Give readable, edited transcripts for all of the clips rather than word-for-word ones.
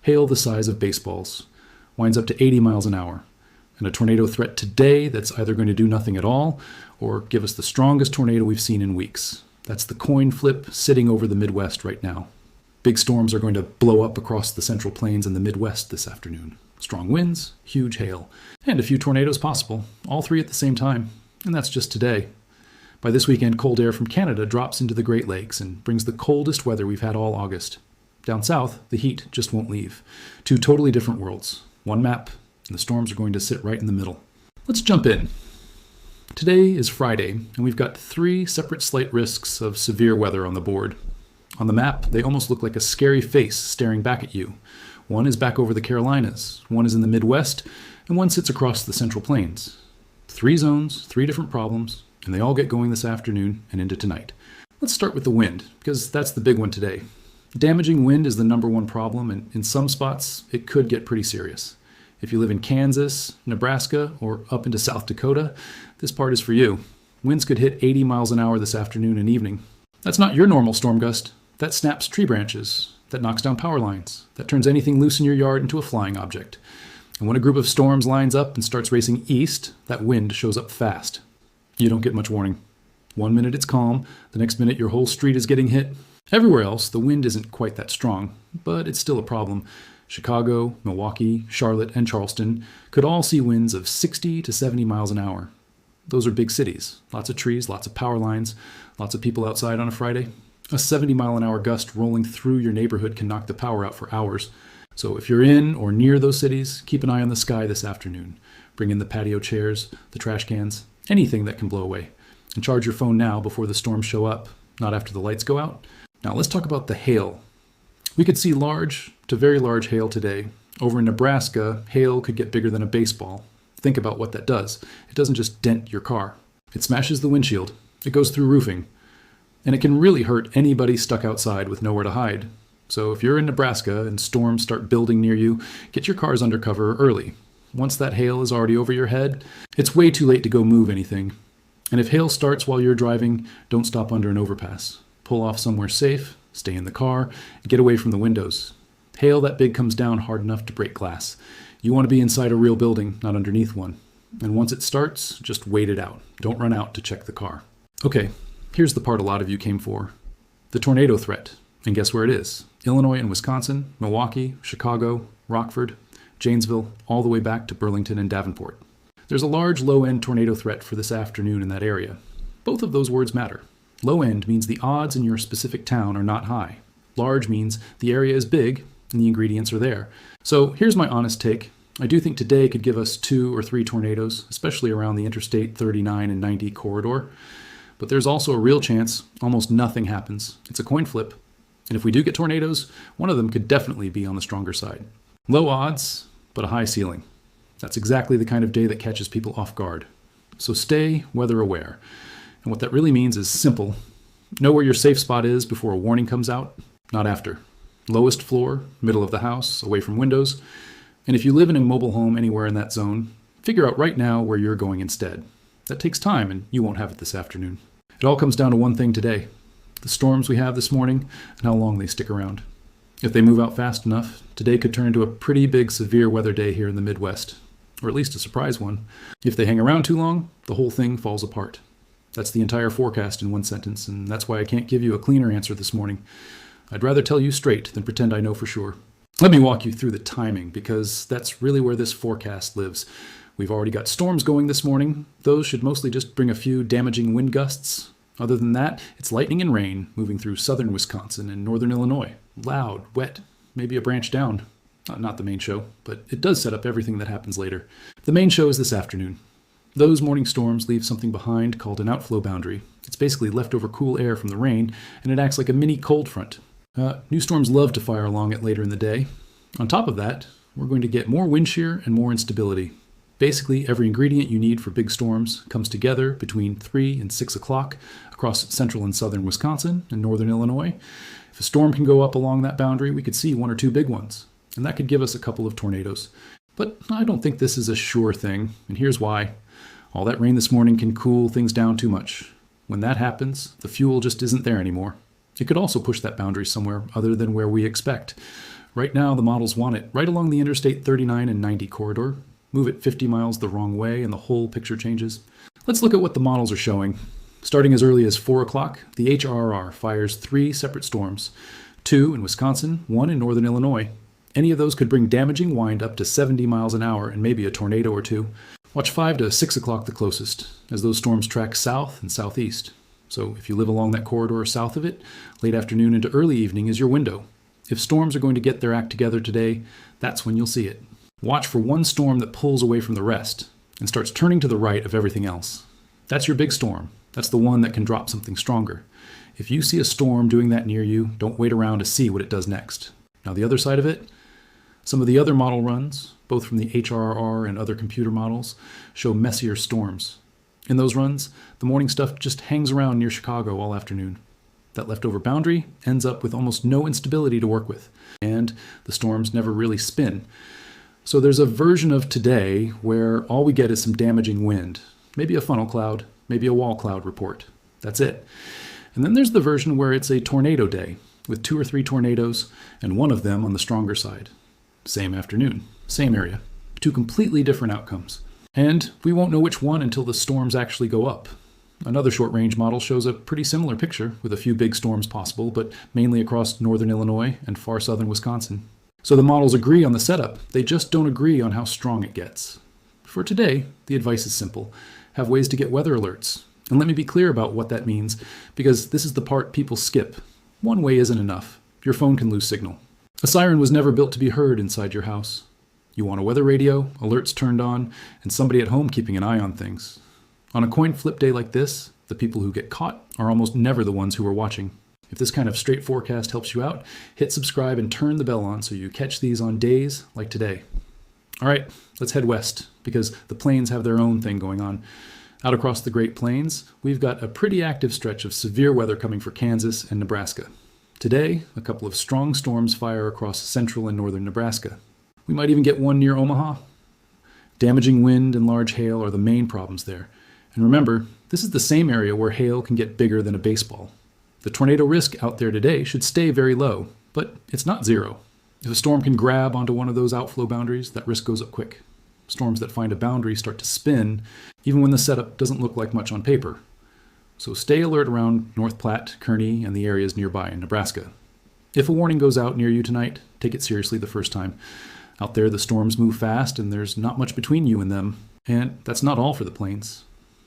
hail the size of baseballs, winds up to 80 miles an hour, and a tornado threat today that's either going to do nothing at all or give us the strongest tornado we've seen in weeks. That's the coin flip sitting over the Midwest right now. Big storms are going to blow up across the Central Plains and the Midwest this afternoon. Strong winds, huge hail, and a few tornadoes possible, all three at the same time. And that's just today. By this weekend, cold air from Canada drops into the Great Lakes and brings the coldest weather we've had all August. Down south, the heat just won't leave. Two totally different worlds. One map, and the storms are going to sit right in the middle. Let's jump in. Today is Friday, and we've got three separate slight risks of severe weather on the board. On the map, they almost look like a scary face staring back at you. One is back over the Carolinas, one is in the Midwest, and one sits across the Central Plains. 3 zones, 3 different problems, and they all get going this afternoon and into tonight. Let's start with the wind, because that's the big one today. Damaging wind is the number one problem, and in some spots, it could get pretty serious. If you live in Kansas, Nebraska, or up into South Dakota, this part is for you. Winds could hit 80 miles an hour this afternoon and evening. That's not your normal storm gust. That snaps tree branches. That knocks down power lines. That turns anything loose in your yard into a flying object. And when a group of storms lines up and starts racing east, that wind shows up fast. You don't get much warning. 1 minute it's calm, the next minute your whole street is getting hit. Everywhere else, the wind isn't quite that strong, but it's still a problem. Chicago, Milwaukee, Charlotte, and Charleston could all see winds of 60 to 70 miles an hour. Those are big cities. Lots of trees, lots of power lines, lots of people outside on a Friday. A 70-mile-an-hour gust rolling through your neighborhood can knock the power out for hours. So if you're in or near those cities, keep an eye on the sky this afternoon. Bring in the patio chairs, the trash cans, anything that can blow away. And charge your phone now before the storms show up, not after the lights go out. Now let's talk about the hail. We could see large to very large hail today. Over in Nebraska, hail could get bigger than a baseball. Think about what that does. It doesn't just dent your car. It smashes the windshield. It goes through roofing. And it can really hurt anybody stuck outside with nowhere to hide. So if you're in Nebraska and storms start building near you, get your cars under cover early. Once that hail is already over your head, it's way too late to go move anything. And if hail starts while you're driving, don't stop under an overpass. Pull off somewhere safe, stay in the car, and get away from the windows. Hail that big comes down hard enough to break glass. You want to be inside a real building, not underneath one. And once it starts, just wait it out. Don't run out to check the car. Okay. Here's the part a lot of you came for. The tornado threat. And guess where it is? Illinois and Wisconsin, Milwaukee, Chicago, Rockford, Janesville, all the way back to Burlington and Davenport. There's a large low-end tornado threat for this afternoon in that area. Both of those words matter. Low-end means the odds in your specific town are not high. Large means the area is big and the ingredients are there. So here's my honest take. I do think today could give us 2 or 3 tornadoes, especially around the Interstate 39 and 90 corridor. But there's also a real chance almost nothing happens. It's a coin flip. And if we do get tornadoes, one of them could definitely be on the stronger side. Low odds, but a high ceiling. That's exactly the kind of day that catches people off guard. So stay weather aware. And what that really means is simple. Know where your safe spot is before a warning comes out, not after. Lowest floor, middle of the house, away from windows. And if you live in a mobile home anywhere in that zone, figure out right now where you're going instead. That takes time, and you won't have it this afternoon. It all comes down to one thing today. The storms we have this morning and how long they stick around. If they move out fast enough, today could turn into a pretty big severe weather day here in the Midwest. Or at least a surprise one. If they hang around too long, the whole thing falls apart. That's the entire forecast in one sentence, and that's why I can't give you a cleaner answer this morning. I'd rather tell you straight than pretend I know for sure. Let me walk you through the timing, because that's really where this forecast lives. We've already got storms going this morning. Those should mostly just bring a few damaging wind gusts. Other than that, it's lightning and rain moving through southern Wisconsin and northern Illinois. Loud, wet, maybe a branch down. Not the main show, but it does set up everything that happens later. The main show is this afternoon. Those morning storms leave something behind called an outflow boundary. It's basically leftover cool air from the rain, and it acts like a mini cold front. New storms love to fire along it later in the day. On top of that, we're going to get more wind shear and more instability. Basically, every ingredient you need for big storms comes together between 3 and 6 o'clock across central and southern Wisconsin and northern Illinois. If a storm can go up along that boundary, we could see 1 or 2 big ones, and that could give us a couple of tornadoes. But I don't think this is a sure thing, and here's why. All that rain this morning can cool things down too much. When that happens, the fuel just isn't there anymore. It could also push that boundary somewhere other than where we expect. Right now, the models want it right along the Interstate 39 and 90 corridor. Move it 50 miles the wrong way and the whole picture changes. Let's look at what the models are showing. Starting as early as 4 o'clock, the HRR fires 3 separate storms, 2 in Wisconsin, 1 in northern Illinois. Any of those could bring damaging wind up to 70 miles an hour and maybe a tornado or two. Watch 5 to 6 o'clock the closest, as those storms track south and southeast. So if you live along that corridor south of it, late afternoon into early evening is your window. If storms are going to get their act together today, that's when you'll see it. Watch for one storm that pulls away from the rest and starts turning to the right of everything else. That's your big storm. That's the one that can drop something stronger. If you see a storm doing that near you, don't wait around to see what it does next. Now the other side of it, some of the other model runs, both from the HRR and other computer models, show messier storms. In those runs, the morning stuff just hangs around near Chicago all afternoon. That leftover boundary ends up with almost no instability to work with, and the storms never really spin. So there's a version of today where all we get is some damaging wind, maybe a funnel cloud, maybe a wall cloud report. That's it. And then there's the version where it's a tornado day, with 2 or 3 tornadoes, and one of them on the stronger side. Same afternoon, same area, 2 completely different outcomes. And we won't know which one until the storms actually go up. Another short-range model shows a pretty similar picture, with a few big storms possible, but mainly across northern Illinois and far southern Wisconsin. So the models agree on the setup, they just don't agree on how strong it gets. For today, the advice is simple. Have ways to get weather alerts. And let me be clear about what that means, because this is the part people skip. One way isn't enough. Your phone can lose signal. A siren was never built to be heard inside your house. You want a weather radio, alerts turned on, and somebody at home keeping an eye on things. On a coin flip day like this, the people who get caught are almost never the ones who are watching. If this kind of straight forecast helps you out, hit subscribe and turn the bell on so you catch these on days like today. All right, let's head west, because the plains have their own thing going on. Out across the Great Plains, we've got a pretty active stretch of severe weather coming for Kansas and Nebraska. Today, a couple of strong storms fire across central and northern Nebraska. We might even get one near Omaha. Damaging wind and large hail are the main problems there. And remember, this is the same area where hail can get bigger than a baseball. The tornado risk out there today should stay very low, but it's not zero. If a storm can grab onto one of those outflow boundaries, that risk goes up quick. Storms that find a boundary start to spin, even when the setup doesn't look like much on paper. So stay alert around North Platte, Kearney, and the areas nearby in Nebraska. If a warning goes out near you tonight, take it seriously the first time. Out there, the storms move fast, and there's not much between you and them. And that's not all for the plains.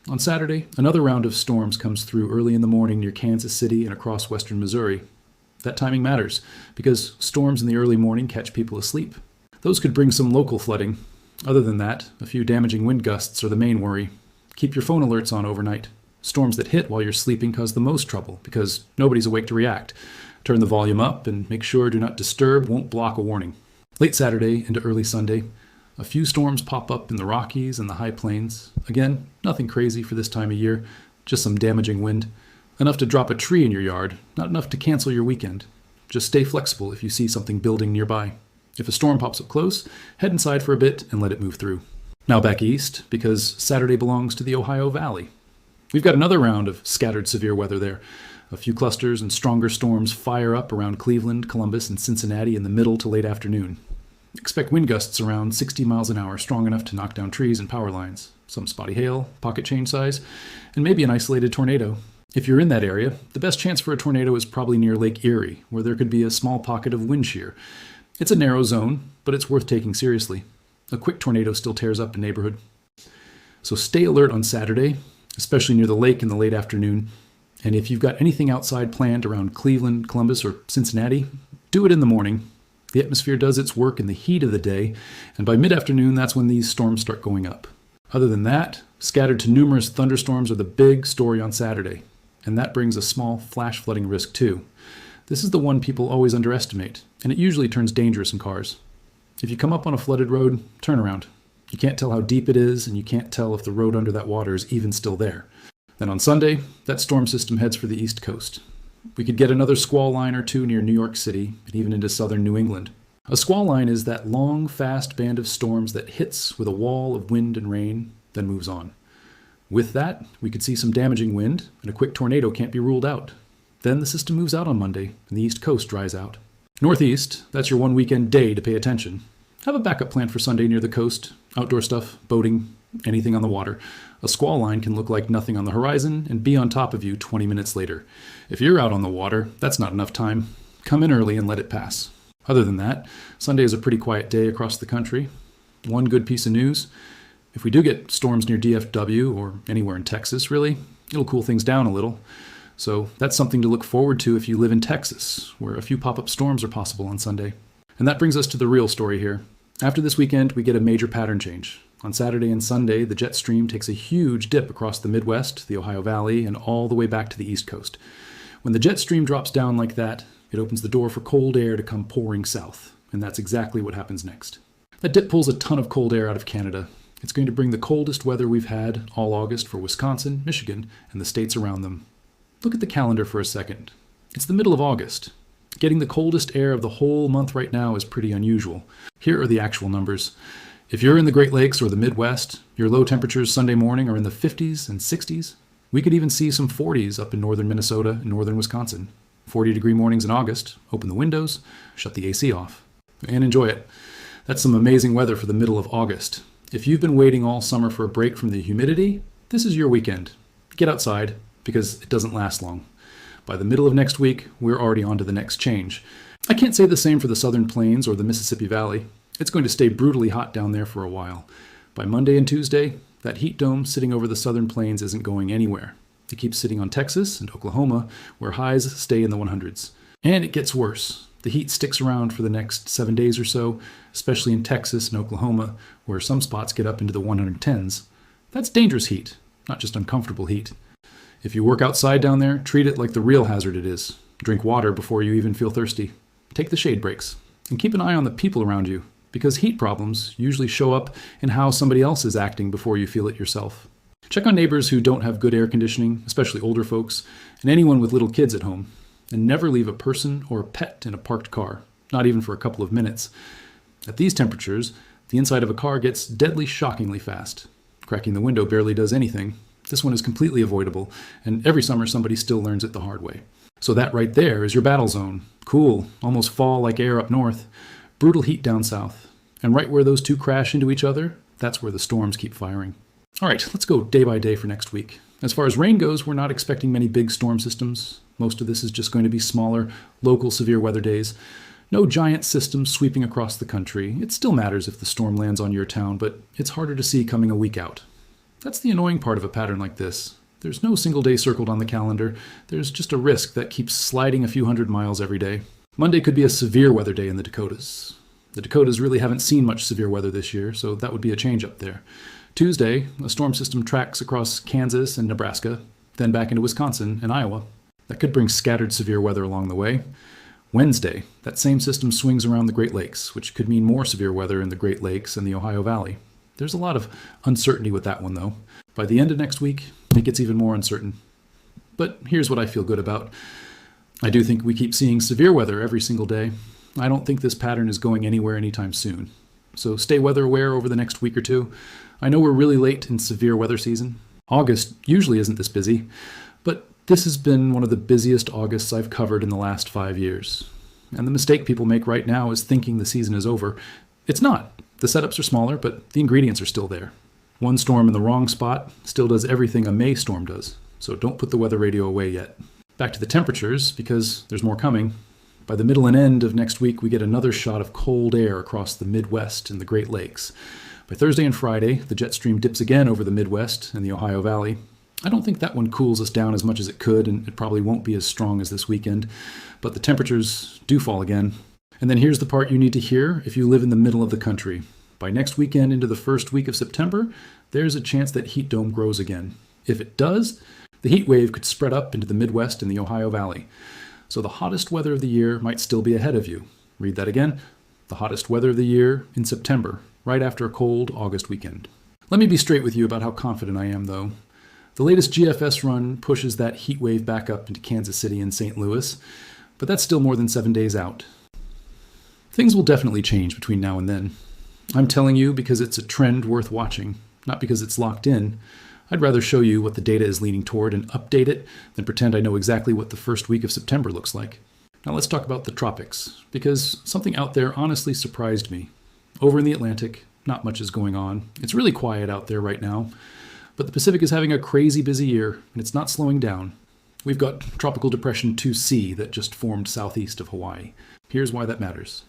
On Saturday, another round of storms comes through early in the morning near Kansas City and across western Missouri. That timing matters, because storms in the early morning catch people asleep. Those could bring some local flooding. Other than that, a few damaging wind gusts are the main worry. Keep your phone alerts on overnight. Storms that hit while you're sleeping cause the most trouble, because nobody's awake to react. Turn the volume up and make sure Do Not Disturb won't block a warning. Late Saturday into early Sunday, a few storms pop up in the Rockies and the High Plains. Again, nothing crazy for this time of year, just some damaging wind. Enough to drop a tree in your yard, not enough to cancel your weekend. Just stay flexible if you see something building nearby. If a storm pops up close, head inside for a bit and let it move through. Now back east, because Saturday belongs to the Ohio Valley. We've got another round of scattered severe weather there. A few clusters and stronger storms fire up around Cleveland, Columbus, and Cincinnati in the middle to late afternoon. Expect wind gusts around 60 miles an hour, strong enough to knock down trees and power lines, some spotty hail, pocket change size, and maybe an isolated tornado. If you're in that area, the best chance for a tornado is probably near Lake Erie, where there could be a small pocket of wind shear. It's a narrow zone, but it's worth taking seriously. A quick tornado still tears up a neighborhood. So stay alert on Saturday, especially near the lake in the late afternoon. And if you've got anything outside planned around Cleveland, Columbus, or Cincinnati, do it in the morning. The atmosphere does its work in the heat of the day, and by mid-afternoon, that's when these storms start going up. Other than that, scattered to numerous thunderstorms are the big story on Saturday, and that brings a small flash flooding risk too. This is the one people always underestimate, and it usually turns dangerous in cars. If you come up on a flooded road, turn around. You can't tell how deep it is, and you can't tell if the road under that water is even still there. Then on Sunday, that storm system heads for the East Coast. We could get another squall line or two near New York City, and even into southern New England. A squall line is that long, fast band of storms that hits with a wall of wind and rain, then moves on. With that, we could see some damaging wind, and a quick tornado can't be ruled out. Then the system moves out on Monday, and the East Coast dries out. Northeast, that's your one weekend day to pay attention. Have a backup plan for Sunday near the coast, outdoor stuff, boating, anything on the water. A squall line can look like nothing on the horizon and be on top of you 20 minutes later. If you're out on the water, that's not enough time. Come in early and let it pass. Other than that, Sunday is a pretty quiet day across the country. One good piece of news: if we do get storms near DFW or anywhere in Texas, really, it'll cool things down a little. So that's something to look forward to if you live in Texas, where a few pop-up storms are possible on Sunday. And that brings us to the real story here. After this weekend, we get a major pattern change. On Saturday and Sunday, the jet stream takes a huge dip across the Midwest, the Ohio Valley, and all the way back to the East Coast. When the jet stream drops down like that, it opens the door for cold air to come pouring south. And that's exactly what happens next. That dip pulls a ton of cold air out of Canada. It's going to bring the coldest weather we've had all August for Wisconsin, Michigan, and the states around them. Look at the calendar for a second. It's the middle of August. Getting the coldest air of the whole month right now is pretty unusual. Here are the actual numbers. If you're in the Great Lakes or the Midwest, your low temperatures Sunday morning are in the 50s and 60s. We could even see some 40s up in northern Minnesota and northern Wisconsin. 40-degree mornings in August. Open the windows, shut the AC off, and enjoy it. That's some amazing weather for the middle of August. If you've been waiting all summer for a break from the humidity, this is your weekend. Get outside, because it doesn't last long. By the middle of next week, we're already on to the next change. I can't say the same for the Southern Plains or the Mississippi Valley. It's going to stay brutally hot down there for a while. By Monday and Tuesday, that heat dome sitting over the Southern Plains isn't going anywhere. It keeps sitting on Texas and Oklahoma, where highs stay in the 100s. And it gets worse. The heat sticks around for the next 7 days or so, especially in Texas and Oklahoma, where some spots get up into the 110s. That's dangerous heat, not just uncomfortable heat. If you work outside down there, treat it like the real hazard it is. Drink water before you even feel thirsty. Take the shade breaks. And keep an eye on the people around you, because heat problems usually show up in how somebody else is acting before you feel it yourself. Check on neighbors who don't have good air conditioning, especially older folks, and anyone with little kids at home. And never leave a person or a pet in a parked car, not even for a couple of minutes. At these temperatures, the inside of a car gets deadly shockingly fast. Cracking the window barely does anything. This one is completely avoidable, and every summer somebody still learns it the hard way. So that right there is your battle zone. Cool, almost fall-like air up north, brutal heat down south. And right where those two crash into each other, that's where the storms keep firing. All right, let's go day by day for next week. As far as rain goes, we're not expecting many big storm systems. Most of this is just going to be smaller, local severe weather days. No giant systems sweeping across the country. It still matters if the storm lands on your town, but it's harder to see coming a week out. That's the annoying part of a pattern like this. There's no single day circled on the calendar. There's just a risk that keeps sliding a few hundred miles every day. Monday could be a severe weather day in the Dakotas. The Dakotas really haven't seen much severe weather this year, so that would be a change up there. Tuesday, a storm system tracks across Kansas and Nebraska, then back into Wisconsin and Iowa. That could bring scattered severe weather along the way. Wednesday, that same system swings around the Great Lakes, which could mean more severe weather in the Great Lakes and the Ohio Valley. There's a lot of uncertainty with that one, though. By the end of next week, it gets even more uncertain. But here's what I feel good about. I do think we keep seeing severe weather every single day. I don't think this pattern is going anywhere anytime soon. So stay weather aware over the next week or two. I know we're really late in severe weather season. August usually isn't this busy, but this has been one of the busiest Augusts I've covered in the last 5 years. And the mistake people make right now is thinking the season is over. It's not. The setups are smaller, but the ingredients are still there. One storm in the wrong spot still does everything a May storm does, so don't put the weather radio away yet. Back to the temperatures, because there's more coming. By the middle and end of next week, we get another shot of cold air across the Midwest and the Great Lakes. By Thursday and Friday, the jet stream dips again over the Midwest and the Ohio Valley. I don't think that one cools us down as much as it could, and it probably won't be as strong as this weekend, but the temperatures do fall again. And then here's the part you need to hear if you live in the middle of the country. By next weekend into the first week of September, there's a chance that heat dome grows again. If it does, the heat wave could spread up into the Midwest and the Ohio Valley. So the hottest weather of the year might still be ahead of you. Read that again. The hottest weather of the year in September, right after a cold August weekend. Let me be straight with you about how confident I am, though. The latest GFS run pushes that heat wave back up into Kansas City and St. Louis, but that's still more than 7 days out. Things will definitely change between now and then. I'm telling you because it's a trend worth watching, not because it's locked in. I'd rather show you what the data is leaning toward and update it than pretend I know exactly what the first week of September looks like. Now let's talk about the tropics, because something out there honestly surprised me. Over in the Atlantic, not much is going on. It's really quiet out there right now, but the Pacific is having a crazy busy year, and it's not slowing down. We've got Tropical Depression 2C that just formed southeast of Hawaii. Here's why that matters.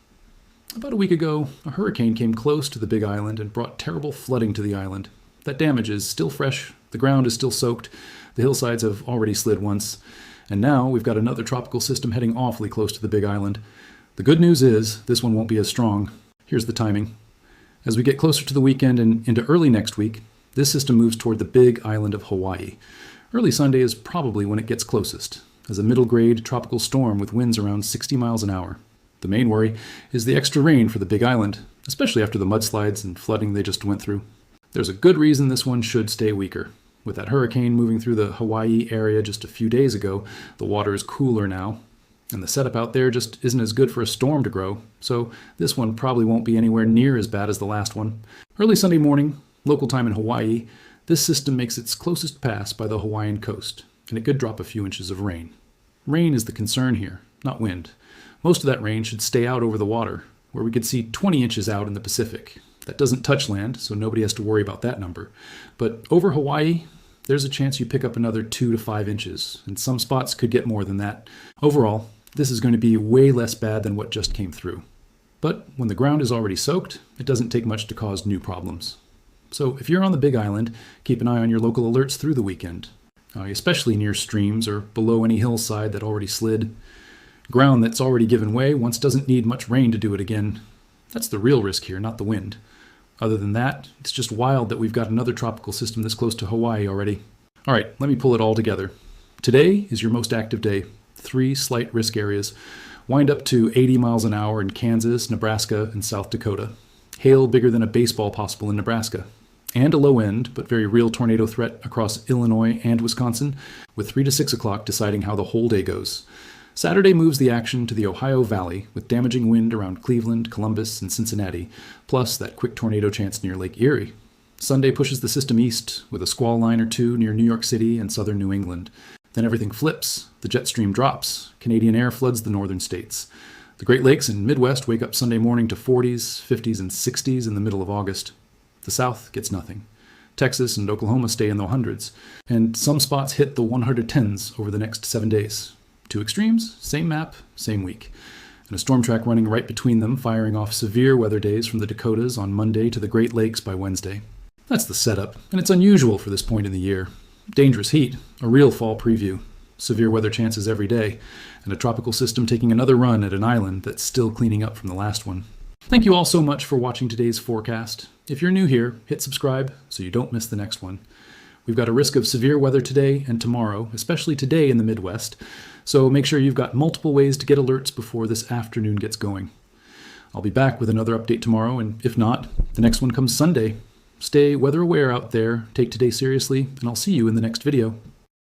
About a week ago, a hurricane came close to the Big Island and brought terrible flooding to the island. That damage is still fresh, the ground is still soaked, the hillsides have already slid once, and now we've got another tropical system heading awfully close to the Big Island. The good news is, this one won't be as strong. Here's the timing. As we get closer to the weekend and into early next week, this system moves toward the Big Island of Hawaii. Early Sunday is probably when it gets closest, as a middle-grade tropical storm with winds around 60 miles an hour. The main worry is the extra rain for the Big Island, especially after the mudslides and flooding they just went through. There's a good reason this one should stay weaker. With that hurricane moving through the Hawaii area just a few days ago, the water is cooler now, and the setup out there just isn't as good for a storm to grow, so this one probably won't be anywhere near as bad as the last one. Early Sunday morning, local time in Hawaii, this system makes its closest pass by the Hawaiian coast, and it could drop a few inches of rain. Rain is the concern here, not wind. Most of that rain should stay out over the water, where we could see 20 inches out in the Pacific. That doesn't touch land, so nobody has to worry about that number. But over Hawaii, there's a chance you pick up another 2 to 5 inches, and some spots could get more than that. Overall, this is going to be way less bad than what just came through. But when the ground is already soaked, it doesn't take much to cause new problems. So if you're on the Big Island, keep an eye on your local alerts through the weekend, especially near streams or below any hillside that already slid. Ground that's already given way once doesn't need much rain to do it again. That's the real risk here, not the wind. Other than that, it's just wild that we've got another tropical system this close to Hawaii already. All right, let me pull it all together. Today is your most active day. 3 slight risk areas. Wind up to 80 miles an hour in Kansas, Nebraska, and South Dakota. Hail bigger than a baseball possible in Nebraska. And a low end, but very real tornado threat across Illinois and Wisconsin, with 3 to 6 o'clock deciding how the whole day goes. Saturday moves the action to the Ohio Valley, with damaging wind around Cleveland, Columbus, and Cincinnati, plus that quick tornado chance near Lake Erie. Sunday pushes the system east, with a squall line or two near New York City and southern New England. Then everything flips, the jet stream drops, Canadian air floods the northern states. The Great Lakes and Midwest wake up Sunday morning to 40s, 50s, and 60s in the middle of August. The South gets nothing. Texas and Oklahoma stay in the hundreds, and some spots hit the 110s over the next 7 days. 2 extremes, same map, same week. And a storm track running right between them, firing off severe weather days from the Dakotas on Monday to the Great Lakes by Wednesday. That's the setup, and it's unusual for this point in the year. Dangerous heat, a real fall preview, severe weather chances every day, and a tropical system taking another run at an island that's still cleaning up from the last one. Thank you all so much for watching today's forecast. If you're new here, hit subscribe so you don't miss the next one. We've got a risk of severe weather today and tomorrow, especially today in the Midwest, so make sure you've got multiple ways to get alerts before this afternoon gets going. I'll be back with another update tomorrow, and if not, the next one comes Sunday. Stay weather aware out there, take today seriously, and I'll see you in the next video.